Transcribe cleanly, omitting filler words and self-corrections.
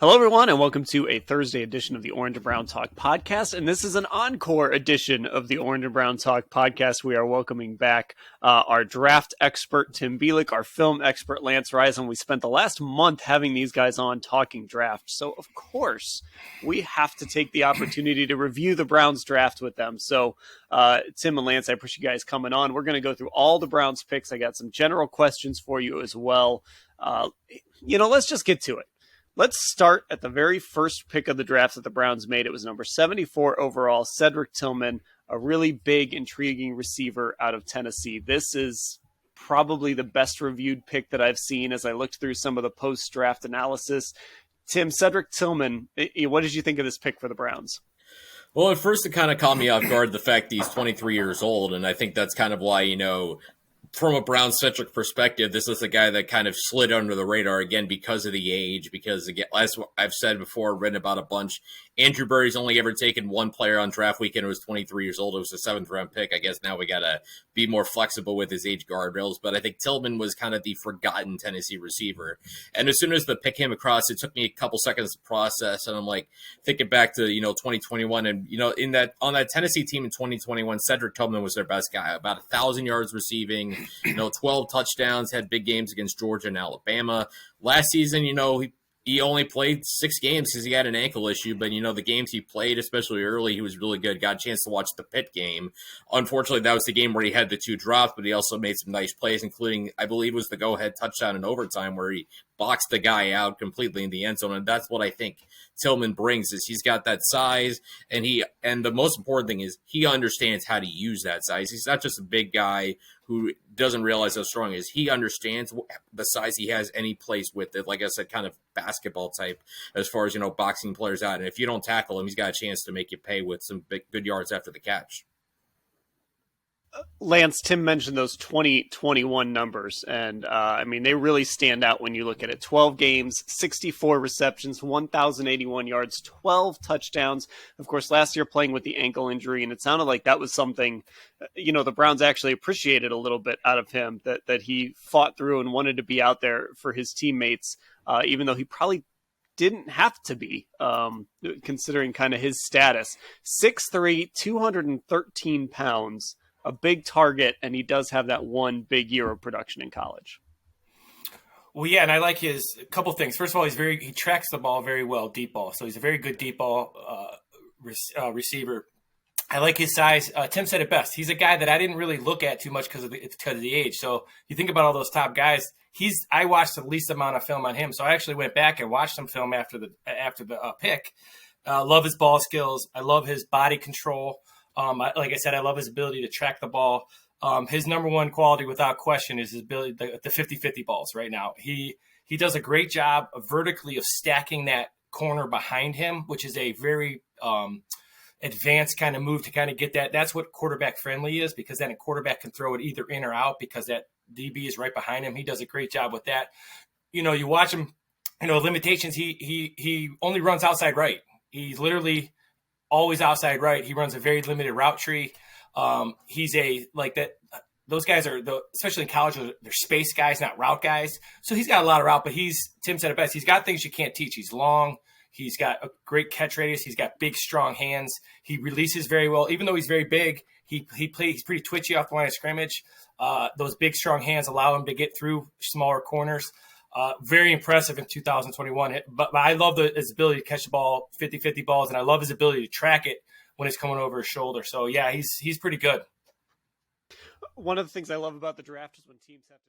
Hello, everyone, and welcome to a Thursday edition of the Orange and Brown Talk podcast. And this is an encore edition of the Orange and Brown Talk podcast. We are welcoming back our draft expert, Tim Bielik, our film expert, Lance Reisland. We spent the last month having these guys on talking draft. So, of course, we have to take the opportunity to review the Browns draft with them. So, Tim and Lance, I appreciate you guys coming on. We're going to go through all the Browns picks. I got some general questions for you as well. Let's just get to it. Let's start at the very first pick of the draft that the Browns made. It was number 74 overall, Cedric Tillman, a really big, intriguing receiver out of Tennessee. This is probably the best reviewed pick that I've seen as I looked through some of the post-draft analysis. Tim, Cedric Tillman, what did you think of this pick for the Browns? Well, at first it kind of caught me off guard, the fact that he's 23 years old, and I think that's kind of why, from a Brown-centric perspective, this is a guy that kind of slid under the radar again because of the age. Because, again, as I've said before, written about a bunch, Andrew Berry's only ever taken one player on draft weekend who was 23 years old. It was a seventh-round pick. I guess now we got to be more flexible with his age guardrails. But I think Tillman was kind of the forgotten Tennessee receiver. And as soon as the pick came across, it took me a couple seconds to process. And I'm like thinking back to, 2021. And, on that Tennessee team in 2021, Cedric Tillman was their best guy. About 1,000 yards receiving, 12 touchdowns, had big games against Georgia and Alabama. Last season, he only played 6 games because he had an ankle issue. But, the games he played, especially early, he was really good. Got a chance to watch the Pitt game. Unfortunately, that was the game where he had the 2 drops, but he also made some nice plays, including, I believe, was the go-ahead touchdown in overtime where he boxed the guy out completely in the end zone. And that's what I think Tillman brings is he's got that size, and the most important thing is he understands how to use that size. He's not just a big guy who doesn't realize how strong he is. He understands the size he has, and he plays with it. Like I said, kind of basketball type as far as, boxing players out. And if you don't tackle him, he's got a chance to make you pay with some good yards after the catch. Lance, Tim mentioned those 2021 numbers, and they really stand out when you look at it. 12 games, 64 receptions, 1,081 yards, 12 touchdowns. Of course, last year playing with the ankle injury, and it sounded like that was something, the Browns actually appreciated a little bit out of him, that he fought through and wanted to be out there for his teammates, even though he probably didn't have to be, considering kind of his status. 6'3", 213 pounds. A big target, and he does have that one big year of production in college. Well, yeah, and I like his couple things. First of all, he tracks the ball very well, deep ball. So he's a very good deep ball receiver. I like his size. Tim said it best. He's a guy that I didn't really look at too much because of the age. So you think about all those top guys. I watched the least amount of film on him. So I actually went back and watched some film after the pick. Love his ball skills. I love his body control. Like I said, I love his ability to track the ball. His number one quality, without question, is his ability, the 50-50 balls right now. He does a great job vertically of stacking that corner behind him, which is a very advanced kind of move to kind of get that. That's what quarterback friendly is, because then a quarterback can throw it either in or out because that DB is right behind him. He does a great job with that. You watch him, limitations. He only runs outside right. He's literally always outside right. He runs a very limited route tree. He's those guys are, especially in college, they're space guys, not route guys. So he's got a lot of route, but Tim said it best. He's got things you can't teach. He's long. He's got a great catch radius. He's got big, strong hands. He releases very well. Even though he's very big, he's pretty twitchy off the line of scrimmage. Those big, strong hands allow him to get through smaller corners. Very impressive in 2021. But I love his ability to catch the ball, 50-50 balls, and I love his ability to track it when it's coming over his shoulder. So, yeah, he's pretty good. One of the things I love about the draft is when teams have to